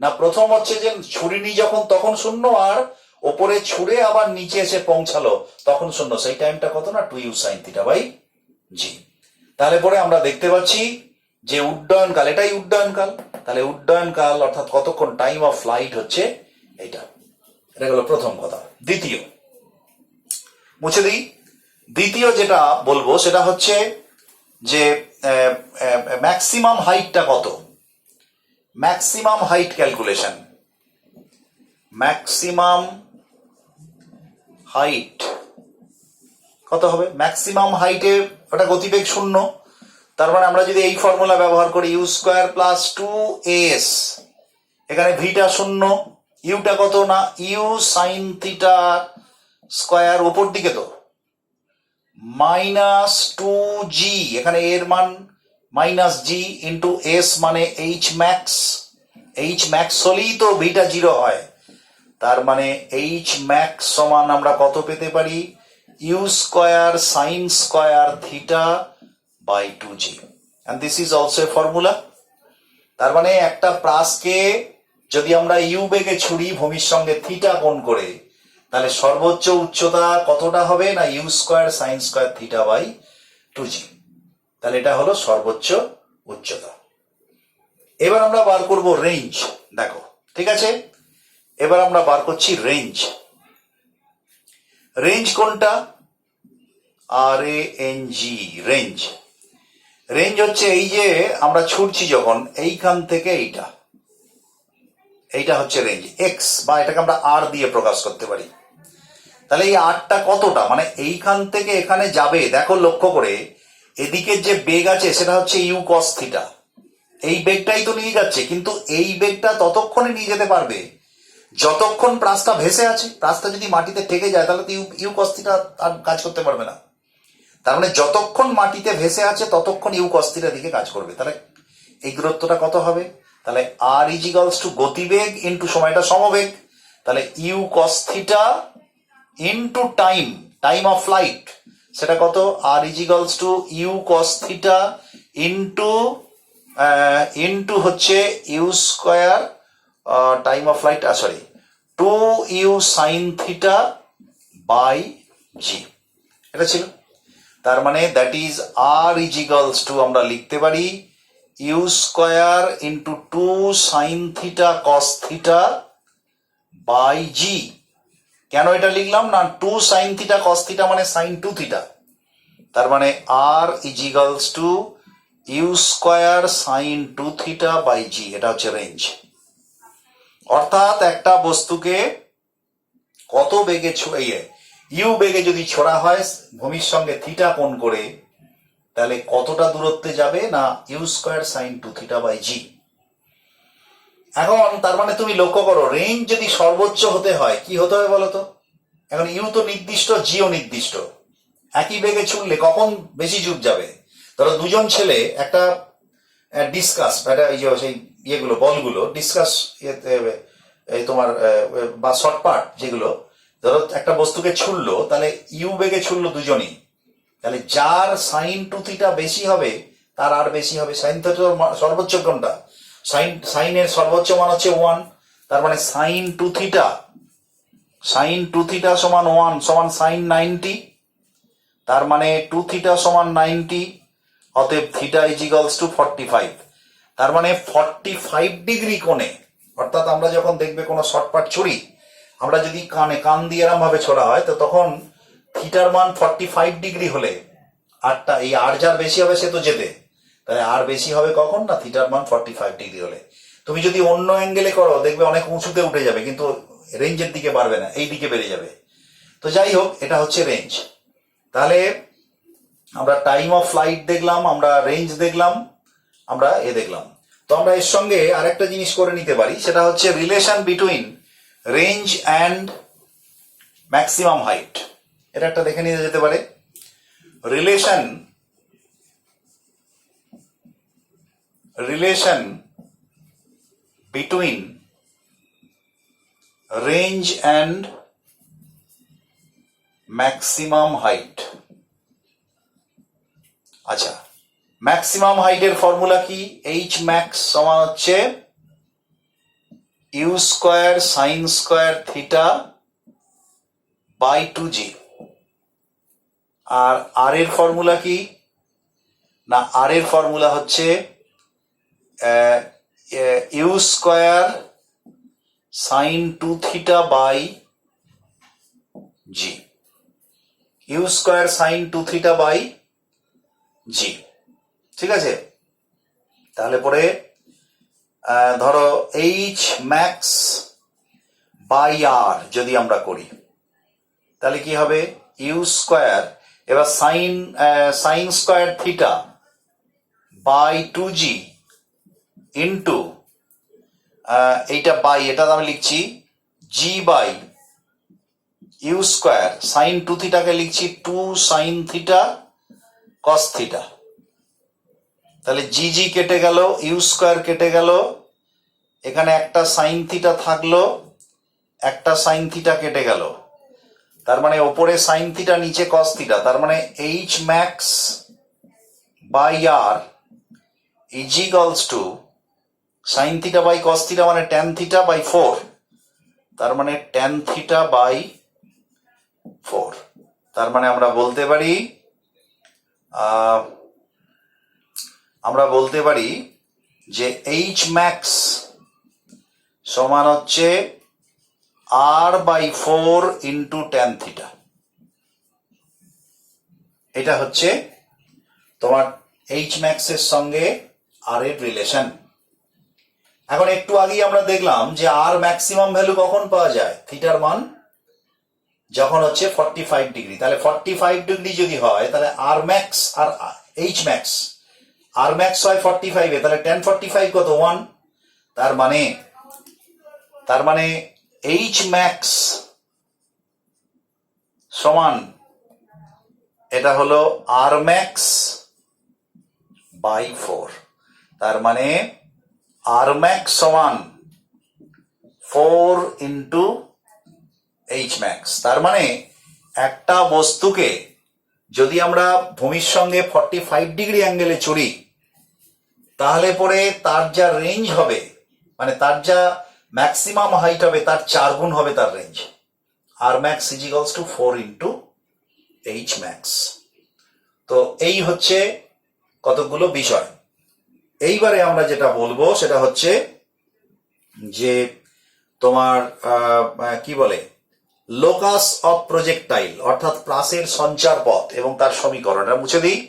না, প্রথম হচ্ছে যে ছুরিনি যখন তখন 0, আর ওপরে ছুঁড়ে আবার নিচে এসে পৌঁছালো তখন 0, সেই টাইমটা কত না? 2 ইউ সাইন থিটা বাই জি। তাহলে পরে আমরা দেখতে পাচ্ছি যে উড্ডয়নকাল, এটাই উড্ডয়নকাল। তাহলে উড্ডয়নকাল অর্থাৎ কতক্ষণ টাইম অফ ফ্লাইট হচ্ছে এইটা। এটা গেল প্রথম কথা। দ্বিতীয়, মুছে দিই, দ্বিতীয় যেটা বলবো সেটা হচ্ছে যে ম্যাক্সিমাম হাইটটা কত? Maximum height calculation. Maximum height কত হবে? ম্যাক্সিমাম হাইটে ওটা গতিবেগ 0, তার মানে আমরা যদি এই ফর্মুলা ব্যবহার করি ইউ স্কোয়ার প্লাস 2s, এখানে ভিটা 0, ইউটা কত না? ইউ সাইন থিটা স্কোয়ার, ওপর দিকে তো মাইনাস 2g, এখানে এর মান মাইনাস জি ইন্টু এস মানে এইচ ম্যাক্স। এইচ ম্যাক্স হলেই তো ভিটা 0 হয়, তার মানে এইচ ম্যাক্স সমান আমরা কত পেতে পারি? U square sine square theta by 2g, and this is also a formula. তার মানে একটা প্রাসকে যদি আমরা ইউ বেগে ছুড়ি ভূমির সঙ্গে থিটা কোণ করে, তাহলে সর্বোচ্চ উচ্চতা কতটা হবে না? U square sine square theta by 2g। তাহলে এটা হলো সর্বোচ্চ উচ্চতা। এবার আমরা বার করব রেঞ্জ। দেখো ঠিক আছে, এবার আমরা বার করছি রেঞ্জ। রেঞ্জ কোনটা? RANG, range. রেঞ্জ হচ্ছে এই যে আমরা ছুটছি যখন এইখান থেকে এইটা হচ্ছে রেঞ্জ এক্স, বা এটাকে আমরা আর দিয়ে প্রকাশ করতে পারি। তাহলে এই আরটা কতটা, মানে এইখান থেকে এখানে যাবে, দেখো লক্ষ্য করে এদিকে যে বেগ আছে সেটা হচ্ছে ইউ কস থিটা। এই বেগটাই তো নিয়ে যাচ্ছে, কিন্তু এই বেগটা ততক্ষণে নিয়ে যেতে পারবে যতক্ষণ প্রাসটা ভেসে আছে। প্রাসটা যদি মাটিতে ঠেকে যায় তাহলে তো ইউ কস থিটা আর কাজ করতে পারবে না। তার মানে যতক্ষণ মাটিতে ভেসে আছে ততক্ষণ ইউ কস থিটার দিকে কাজ করবে। তাহলে এই দূরত্বটা কত হবে? তাহলে আর ইজ ইকুয়ালস টু গতিবেগ ইন্টু সময়টা সমবেগ। তাহলে u cos theta into time of flight, সেটা কত? R is equals to u cos theta into হচ্ছে u square time of flight, sorry, 2u sine theta by g. এটা ছিল। তার মানে that is R is equals to আমরা লিখতে পারি u square into 2 sine theta cos theta by g. কেন এটা লিখলাম না? 2 সাইন থিটা কস থিটা মানে সাইন 2 থিটা। তার মানে R is equals to u square sine 2 theta by g. এটা হচ্ছে রেঞ্জ। অর্থাৎ একটা বস্তুকে কত বেগে ইউ বেগে যদি ছোড়া হয় ভূমির সঙ্গে থিটা কোণ করে, তাহলে কতটা দূরত্বে যাবে না u square sine 2 theta by g. এখন তার মানে তুমি লক্ষ্য করো, রেঞ্জ যদি সর্বোচ্চ হতে হয় কি হতে হবে বলতো? এখন ইউ তো নির্দিষ্ট, জিও নির্দিষ্ট। একই বেগে ছুটলে কখন বেশি জুপ যাবে? ধরো দুজন ছেলে একটা ডিসকাস, সেই ইয়েগুলো বলগুলো ডিসকাস এই তোমার বা শর্ট পার্ট যেগুলো, ধরো একটা বস্তুকে ছুড়লো, তাহলে ইউ বেগে ছুড়লো দুজনই, তাহলে যার সাইন 2 থিটা বেশি হবে তার আর বেশি হবে। সাইন থিটার সর্বোচ্চ কোনটা? সাইনের সর্বোচ্চ মান হচ্ছে 1। তার মানে সাইন 2 থিটা সমান 1 সমান সাইন 90। তার মানে 2 থিটা সমান 90, অতএব থিটা ইজ ইকুয়ালস টু 45। তার মানে 45 ডিগ্রি কোণে, অর্থাৎ আমরা যখন দেখবে কোনো শর্টপাট ছুরি, আমরা যদি কান দিয়ে এরম ভাবে ছোড়া হয়, তো তখন থিটার মান 45 ডিগ্রি হলে আরটা এই আর যার বেশি হবে সে তো যেতে, তাহলে আর বেশি হবে কখন না থিটার মান 45 ডিগ্রি হলে। তুমি যদি অন্য অ্যাঙ্গেলে করো দেখবে অনেক উঁচুতে উঠে যাবে, কিন্তু রেঞ্জের দিকে বাড়বে না, এই দিকে বেড়ে যাবে। তো যাই হোক, এটা হচ্ছে রেঞ্জ। তাহলে আমরা টাইম অফ ফ্লাইট দেখলাম, আমরা রেঞ্জ দেখলাম, আমরা দেখলাম। তো আমরা এর সঙ্গে আরেকটা জিনিস করে নিতে পারি, সেটা হচ্ছে relation between range and maximum height. এটা একটা দেখে নিতে যেতে পারে। Relation between range and maximum height. আচ্ছা, ম্যাক্সিমাম হাইটের ফর্মুলা কি? এইচ ম্যাক্স সমান হচ্ছে u square sine square theta by 2g। আর আর এর ফর্মুলা কি না? আর এর ফর্মুলা হচ্ছে u square sine 2 theta by g. U square sine 2 theta by g. ঠিক আছে? তাহলে পরে ধরো এইচ ম্যাক্স বাই আর যদি আমরা করি, তাহলে কি হবে? ইউ স্কোয়ার, এবার sine square theta by 2g into এইটা বাই, এটা আমি লিখছি g by u square sine 2 থিটাকে লিখছি 2 সাইন থিটা কস থিটা। তাহলে জি জি কেটে গেল, ইউ স্কোয়ার কেটে গেল, এখানে একটা সাইন থিটা থাকলো, একটা সাইন থিটা কেটে গেল। তার মানে ওপরে সাইন থিটা নিচে কস থিটা। তার মানে h max by R is equals to sine theta by cos theta মানে ট্যান থিটা বাই 4। তার মানে ট্যান থিটা বাই 4। তার মানে আমরা বলতে পারি যে এইচ ম্যাক্স সমান হচ্ছে আর বাই 4 ইন্টু ট্যান থিটা। এটা হচ্ছে তোমার এইচ ম্যাক্স এর সঙ্গে আর এর রিলেশন। এখন একটু আগেই আমরা দেখলাম যে আর ম্যাক্সিমাম ভ্যালু কখন পাওয়া যায়, থিটার মান যখন হচ্ছে 45 ডিগ্রি। তাহলে 45 ডিগ্রি যদি হয় তাহলে আর ম্যাক্স আর এইচ ম্যাক্স, আর ম্যাক্স হয় 45 এ, তাহলে tan 45 কত 1। তার মানে এইচ ম্যাক্স সমান এটা হলো আর ম্যাক্স বাই 4। তার মানে আর ম্যাক্স সমান 4 ইন্টু এইচ ম্যাক্স। তার মানে একটা বস্তুকে যদি আমরা ভূমির সঙ্গে 45 ডিগ্রি অ্যাঙ্গেলে চড়ি তাহলে পরে তার যা রেঞ্জ হবে, মানে তার যা ম্যাক্সিমাম হাইট হবে তার 4 গুণ হবে তার range. R max is equals to 4 into h max. তো এই হচ্ছে কতগুলো বিষয়। এইবারে আমরা যেটা বলবো সেটা হচ্ছে যে তোমার কি বলে লোকাস অফ প্রজেক্টাইল, অর্থাৎ প্রাসের সঞ্চার পথ এবং তার সমীকরণ। এটা মুছে দিই।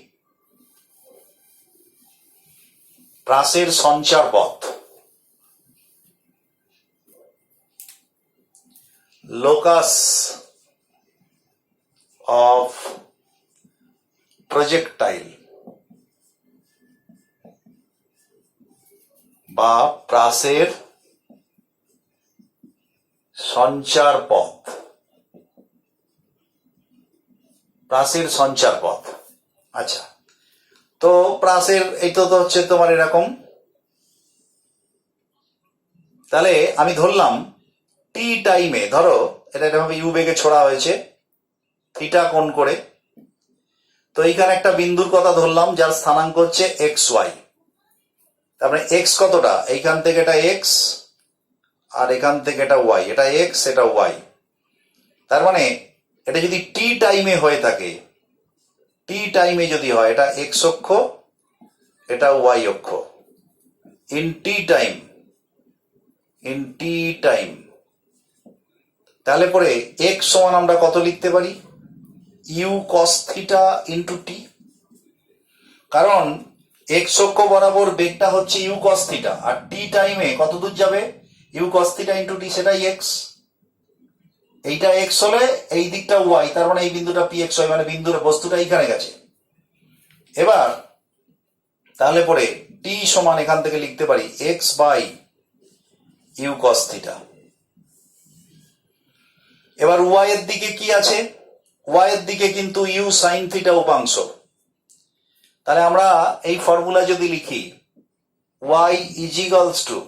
প্রাসের সঞ্চার পথ, লোকাস অফ প্রজেক্টাইল বা প্রাসের সঞ্চার পথ, প্রাসের সঞ্চার পথ। আচ্ছা, তো প্রাসের এই তো হচ্ছে তোমার এরকম। তাহলে আমি ধরলাম টি টাইমে, ধরো এটা এরকম ইউ বেগে ছোড়া হয়েছে থিটা কোণ করে। তো এইখানে একটা বিন্দুর কথা ধরলাম যার স্থানাঙ্ক হচ্ছে এক্স ওয়াই। তারপরে এক্স কতটা, এইখান থেকে এটা এক্স আর এখান থেকে এটা ওয়াই, এটা এক্স এটা ওয়াই। তার মানে এটা যদি টি টাইমে হয়ে থাকে, টি টাইমে যদি হয়, এটা এক্স অক্ষ এটা ওয়াই অক্ষ, in tea time, in tea time. তাহলে পরে এক্স সমান আমরা কত লিখতে পারি, ইউ কস থিটা ইন্টু টি। কারণ এক্স অক্ষ বরাবর বেগটা হচ্ছে ইউ কস থিটা, আর টি টাইমে কত দূর যাবে ইউ কস থিটা ইন্টু টি, সেটাই এক্স। এইটা এক্স হলে এই দিকটা ওয়াই, তার মানে এই বিন্দুটা পি এক্স ওয়াই, মানে বিন্দুর বস্তুটা এইখানে গেছে। এবার তাহলে পরে টি সমান এখান থেকে লিখতে পারি x by u cos theta. এবার ওয়াই এর দিকে কি আছে, ওয়াই এর দিকে কিন্তু ইউ সাইন থিটা উপাংশ। তাহলে আমরা এই ফর্মুলা যদি লিখি y is equals to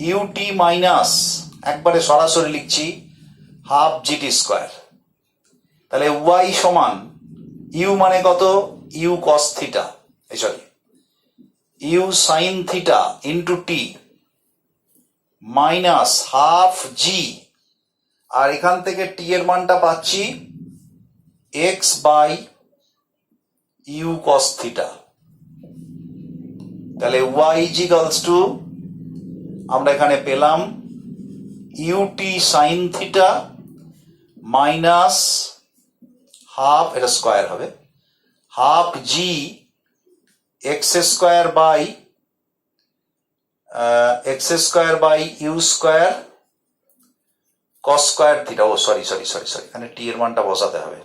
u t minus, একবারে সরাসরি লিখছি, হাফ জিটি স্কোয়ার। তাহলে ওয়াই সমান ইউ মানে কত, u cos theta, sorry u sine theta into t minus half g, আর এখান থেকে টি এর মানটা পাচ্ছি x by u cos theta. তাহলে ওয়াই ইজ ইকুয়ালস টু আমরা এখানে পেলাম u t sine theta minus half, এটা স্কোয়ার হবে, half g x square by u square cos square theta. ও সরি, এখানে টি এর মানটা বসাতে হবে।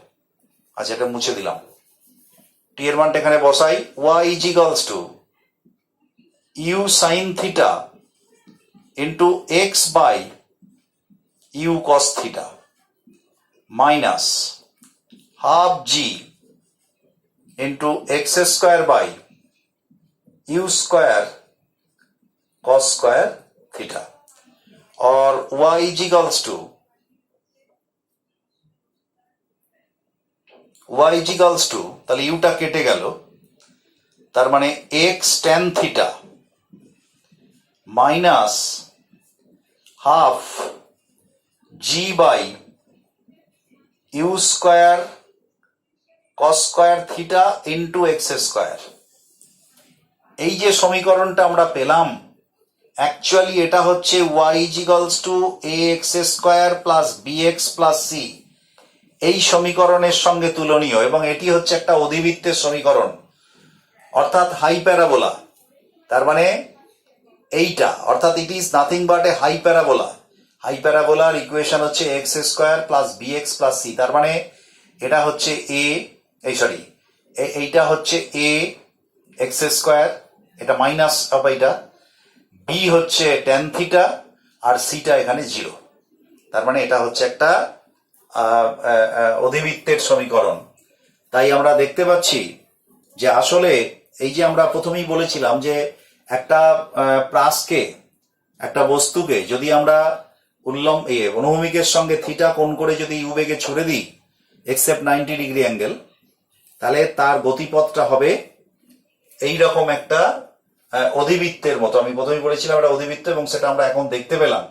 আচ্ছা, এটা মুছে দিলাম, টি এর মানটা এখানে বসাই। Y is equals to u sine theta into x by u cos theta minus half g into x square by u square cos square theta, और y इज इक्वल्स टू তাহলে ইউটা কেটে গেল, তার মানে x tan theta minus half g by u square cos square theta into x square. এই যে সমীকরণটা আমরা পেলাম, অ্যাকচুয়ালি এটা হচ্ছে y is equals to ax square plus bx plus c। এই সমীকরণের সঙ্গে তুলনীয়, এবং এটি হচ্ছে একটা অধিবৃত্তের সমীকরণ অর্থাৎ হাই প্যারাবোলা। তার মানে এইটা অর্থাৎ it is nothing but a high parabola. High প্যারাবোলার ইকুয়েশন হচ্ছে x square plus b x plus c. তার মানে এটা হচ্ছে এইটা হচ্ছে এ এক্স স্কোয়ার, এটা মাইনাস অফ এইটা, বি হচ্ছে ট্যান থিটা, আর সিটা এখানে 0। তার মানে এটা হচ্ছে একটা অধিবৃত্তের সমীকরণ। তাই আমরা দেখতে পাচ্ছি যে আসলে এই যে আমরা প্রথমেই বলেছিলাম যে একটা প্রাসকে, একটা বস্তুকে যদি আমরা অনুভূমিকের সঙ্গে থিটা কোণ করে যদি ইউ বেগে ছুড়ে দিই এক্সেপ্ট 90 ডিগ্রি অ্যাঙ্গেল, তাহলে তার গতিপথটা হবে এইরকম একটা অধিবৃত্তের মতো। আমি প্রথমেই বলেছিলাম এটা অধিবৃত্ত, এবং সেটা আমরা এখন দেখতে পেলাম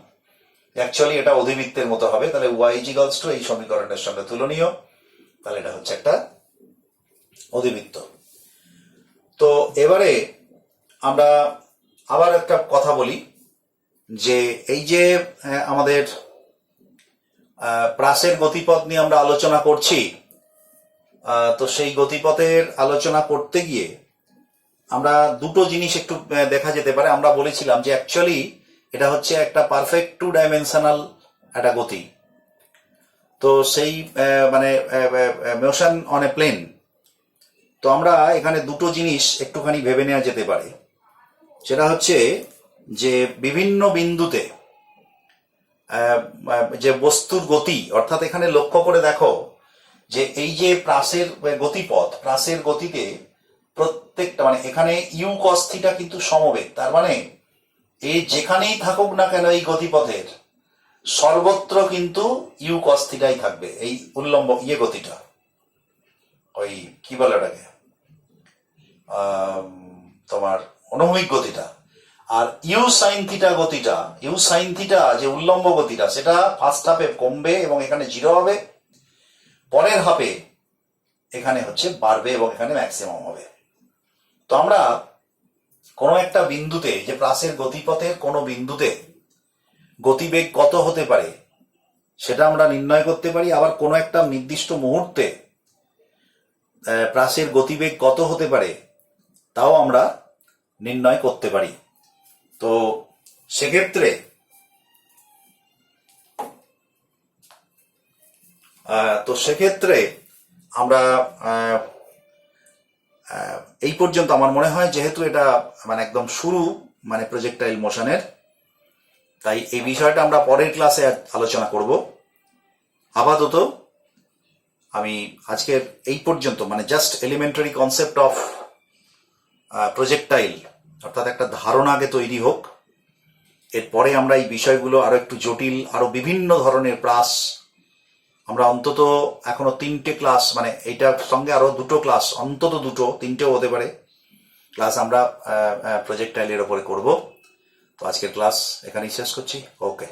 অ্যাকচুয়ালি এটা অধিবৃত্তের মতো হবে। তাহলে ওয়াই ইজিক্যালস টু এই সমীকরণের সঙ্গে তুলনীয়, তাহলে এটা হচ্ছে একটা অধিবৃত্ত। তো এবারে আমরা আবার একটা কথা বলি যে এই যে আমাদের প্রাসের গতিপথ নিয়ে আমরা আলোচনা করছি, তো সেই গতিপথের আলোচনা করতে গিয়ে আমরা দুটো জিনিস একটু দেখা যেতে পারে। আমরা বলেছিলাম যে অ্যাকচুয়ালি এটা হচ্ছে একটা পারফেক্ট 2 ডাইমেনশনাল একটা গতি। তো সেই মানে মোশন অন এ প্লেন। তো আমরা এখানে দুটো জিনিস একটুখানি ভেবে নেওয়া যেতে পারে। সেটা হচ্ছে যে বিভিন্ন বিন্দুতে যে বস্তুর গতি, অর্থাৎ এখানে লক্ষ্য করে দেখো যে এই যে প্রাসের গতিপথ, প্রাসের গতিতে প্রত্যেকটা মানে এখানে ইউ কস থিটা কিন্তু সমবেগ। তার মানে এই যেখানেই থাকুক না কেন এই গতিপথের সর্বত্র কিন্তু ইউ কস থিটাই থাকবে, এই উল্লম্ব গতিটা, ওই কি বলে ওটাকে তোমার অনুভূমিক গতিটা। আর ইউ সাইন থিটা গতিটা, ইউ সাইন থিটা যে উল্লম্ব গতিটা, সেটা ফার্স্ট হাফে কমবে এবং এখানে 0 হবে, পরের হাফে এখানে হচ্ছে বাড়বে এবং এখানে ম্যাক্সিমাম হবে। তো আমরা কোনো একটা বিন্দুতে, যে প্রাসের গতিপথের কোনো বিন্দুতে গতিবেগ কত হতে পারে সেটা আমরা নির্ণয় করতে পারি। আবার কোনো একটা নির্দিষ্ট মুহূর্তে প্রাসের গতিবেগ কত হতে পারে তাও আমরা নির্ণয় করতে পারি। তো সেক্ষেত্রে আমরা এই পর্যন্ত আমার মনে হয়, যেহেতু এটা মানে একদম শুরু মানে প্রজেক্টাইল মোশনের, তাই এই বিষয়টা আমরা পরের ক্লাসে আলোচনা করব। আপাতত আমি আজকের এই পর্যন্ত মানে just elementary concept of projectile, অর্থাৎ একটা ধারণা আগে তৈরি হোক, এরপরে আমরা এই বিষয়গুলো আরো একটু জটিল, আরো বিভিন্ন ধরনের প্রাস, আমরা অন্তত এখনো 3টে ক্লাস, মানে এইটার সঙ্গে আরো 2টো ক্লাস, অন্তত 2টো 3টেও হতে পারে ক্লাস আমরা প্রজেক্টাইলের ওপরে করব। তো আজকের ক্লাস এখানেই শেষ করছি। ওকে।